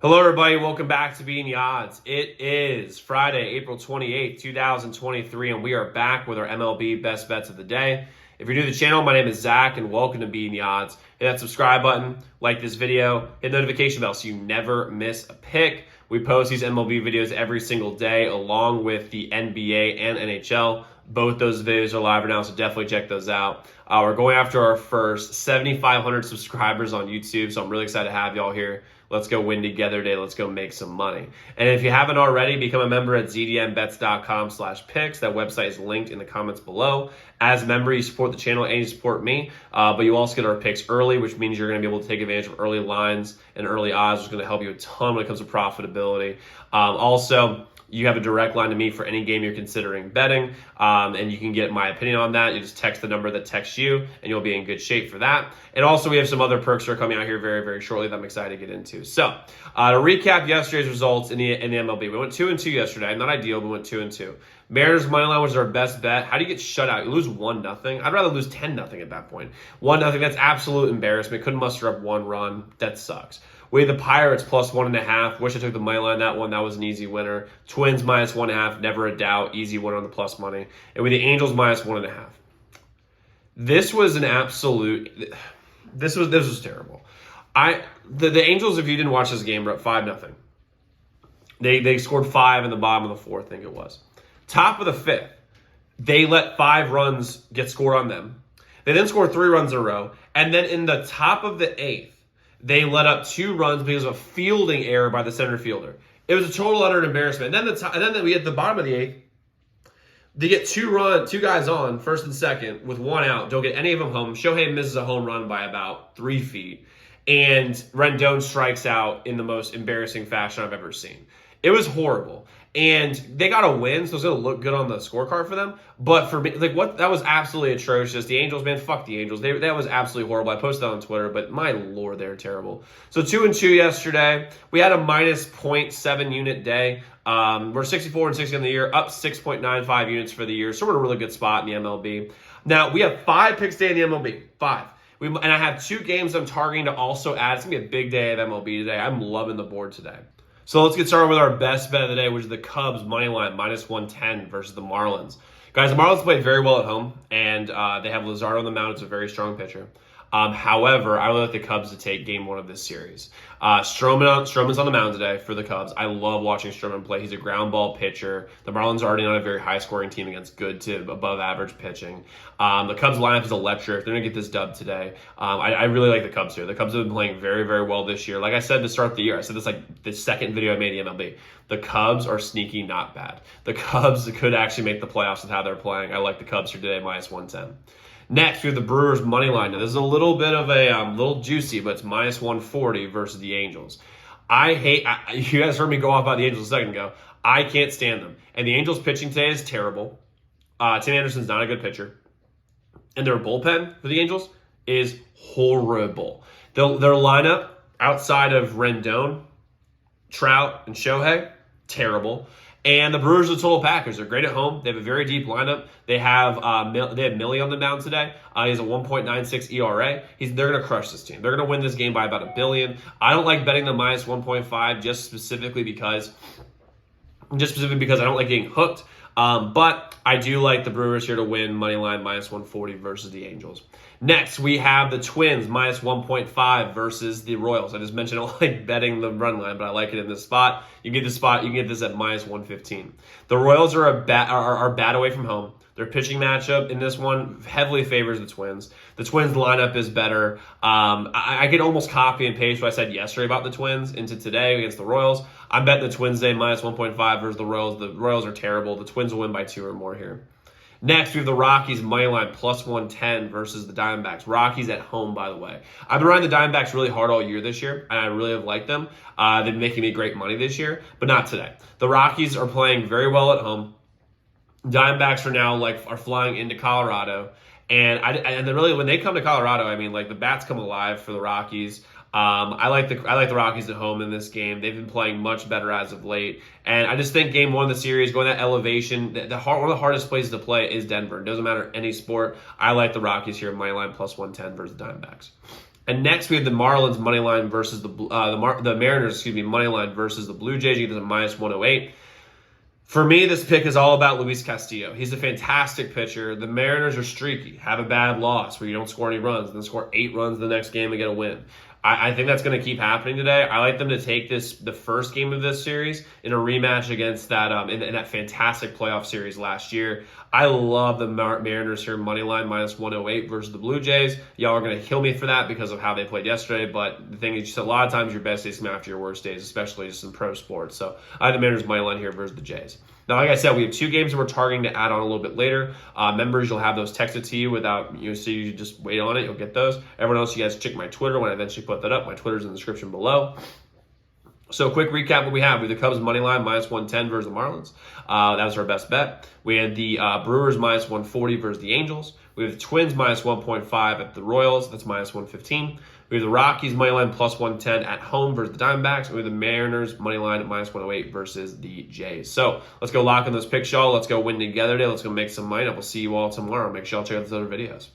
Hello, everybody. Welcome back to Beating the Odds. It is Friday, April 28th, 2023, and we are back with our MLB best bets of the day. If you're new to the channel, my name is Zach, and welcome to Beating the Odds. Hit that subscribe button, like this video, hit the notification bell so you never miss a pick. We post these MLB videos every single day, along with the NBA and NHL. Both those videos are live right now, so definitely check those out. We're going after our first 7,500 subscribers on YouTube, so I'm really excited to have y'all here. Let's go win together today. Let's go make some money. And if you haven't already, become a member at zdmbets.com/picks. That website is linked in the comments below. As a member, you support the channel and you support me, but you also get our picks early, which means you're going to be able to take advantage of early lines and early odds, which is going to help you a ton when it comes to profitability. Also, you have a direct line to me for any game you're considering betting, and you can get my opinion on that. You just text the number that texts you, and you'll be in good shape for that. And also, we have some other perks that are coming out here very, very shortly that I'm excited to get into. So, to recap yesterday's results in the MLB, we went 2-2 yesterday. Not ideal, but we went 2-2. Mariners money line was our best bet. How do you get shut out? You lose 1-0. I'd rather lose 10-0 at that point. 1-0. That's absolute embarrassment. Couldn't muster up one run. That sucks. We had the Pirates plus 1.5. Wish I took the money line that one. That was an easy winner. Twins minus 1.5. Never a doubt. Easy winner on the plus money. And we had the Angels minus 1.5. This was an absolute. This was terrible. The Angels, if you didn't watch this game, were up 5-0. They scored 5 in the bottom of the fourth, I think it was. Top of the fifth, they let 5 runs get scored on them. They then scored 3 runs in a row. And then in the top of the eighth, they let up 2 runs because of a fielding error by the center fielder. It was a total utter embarrassment. And then we at the bottom of the eighth, they get 2 guys on, first and second, with 1 out. Don't get any of them home. Shohei misses a home run by about 3 feet. And Rendon strikes out in the most embarrassing fashion I've ever seen. It was horrible. And they got a win, so it's going to look good on the scorecard for them. But for me, that was absolutely atrocious. The Angels, man, fuck the Angels. That was absolutely horrible. I posted that on Twitter, but my lord, they're terrible. So 2-2 yesterday. We had a minus 0.7 unit day. We're 64 and 60 on the year, up 6.95 units for the year. So we're in a really good spot in the MLB. Now, we have 5 picks today in the MLB. 5. And I have 2 games I'm targeting to also add. It's going to be a big day of MLB today. I'm loving the board today. So let's get started with our best bet of the day, which is the Cubs money line, minus 110 versus the Marlins. Guys, the Marlins played very well at home, and they have Luzardo on the mound. It's a very strong pitcher. However, I would like the Cubs to take game 1 of this series. Stroman's on the mound today for the Cubs. I love watching Stroman play. He's a ground ball pitcher. The Marlins are already not a very high-scoring team against good to above-average pitching. The Cubs lineup is electric. They're going to get this dub today. I really like the Cubs here. The Cubs have been playing very, very well this year. Like I said to start the year, I said this like the second video I made in the MLB. The Cubs are sneaky, not bad. The Cubs could actually make the playoffs with how they're playing. I like the Cubs here today, minus 110. Next, we have the Brewers money line. Now, this is a little bit of a little juicy, but it's minus 140 versus the Angels. You guys heard me go off about the Angels a second ago. I can't stand them. And the Angels pitching today is terrible. Tim Anderson's not a good pitcher. And their bullpen for the Angels is horrible. Their lineup outside of Rendon, Trout, and Shohei, terrible. And the Brewers are the total package. They're great at home. They have a very deep lineup. They have Millie on the mound today. He has a 1.96 ERA. They're going to crush this team. They're going to win this game by about $1 billion. I don't like betting the minus 1.5 just specifically because I don't like getting hooked. But I do like the Brewers here to win money line minus 140 versus the Angels. Next, we have the Twins minus 1.5 versus the Royals. I just mentioned I don't like betting the run line, but I like it in this spot. You can get this at minus 115. The Royals are bad away from home. Their pitching matchup in this one heavily favors the Twins. The Twins lineup is better. I could almost copy and paste what I said yesterday about the Twins into today against the Royals. I'm betting the Twins today minus 1.5 versus the Royals. The Royals are terrible. The Twins will win by 2 or more here. Next, we have the Rockies money line plus 110 versus the Diamondbacks. Rockies at home, by the way. I've been riding the Diamondbacks really hard all year this year, and I really have liked them. They've been making me great money this year, but not today. The Rockies are playing very well at home. Diamondbacks are flying into Colorado, and then really when they come to Colorado, I mean, like the bats come alive for the Rockies. I like the Rockies at home in this game. They've been playing much better as of late, and I just think game 1 of the series, going that elevation, one of the hardest places to play is Denver. It doesn't matter any sport. I like the Rockies here, money line plus 110 versus the Diamondbacks. And next we have the Marlins money line versus the Mariners, money line versus the Blue Jays. You get a minus 108. For me, this pick is all about Luis Castillo. He's a fantastic pitcher. The Mariners are streaky, have a bad loss where you don't score any runs, then score 8 runs the next game and get a win. I think that's going to keep happening today. I like them to take the first game of this series in a rematch against that in that fantastic playoff series last year. I love the Mariners here money line minus 108 versus the Blue Jays. Y'all are going to kill me for that because of how they played yesterday. But the thing is, just a lot of times your best days come after your worst days, especially just in pro sports. So I have the Mariners money line here versus the Jays. Now, like I said, we have 2 games that we're targeting to add on a little bit later. Members, you'll have those texted to you without, so you just wait on it. You'll get those. Everyone else, you guys check my Twitter when I eventually put that up. My Twitter's in the description below. So quick recap what we have. We have the Cubs money line minus 110 versus the Marlins. That was our best bet. We had the Brewers minus 140 versus the Angels. We have the Twins minus 1.5 at the Royals. That's minus 115. We have the Rockies money line plus 110 at home versus the Diamondbacks. We have the Mariners money line at minus 108 versus the Jays. So let's go lock in those picks, y'all. Let's go win together today. Let's go make some money. I will see you all tomorrow. Make sure y'all check out those other videos.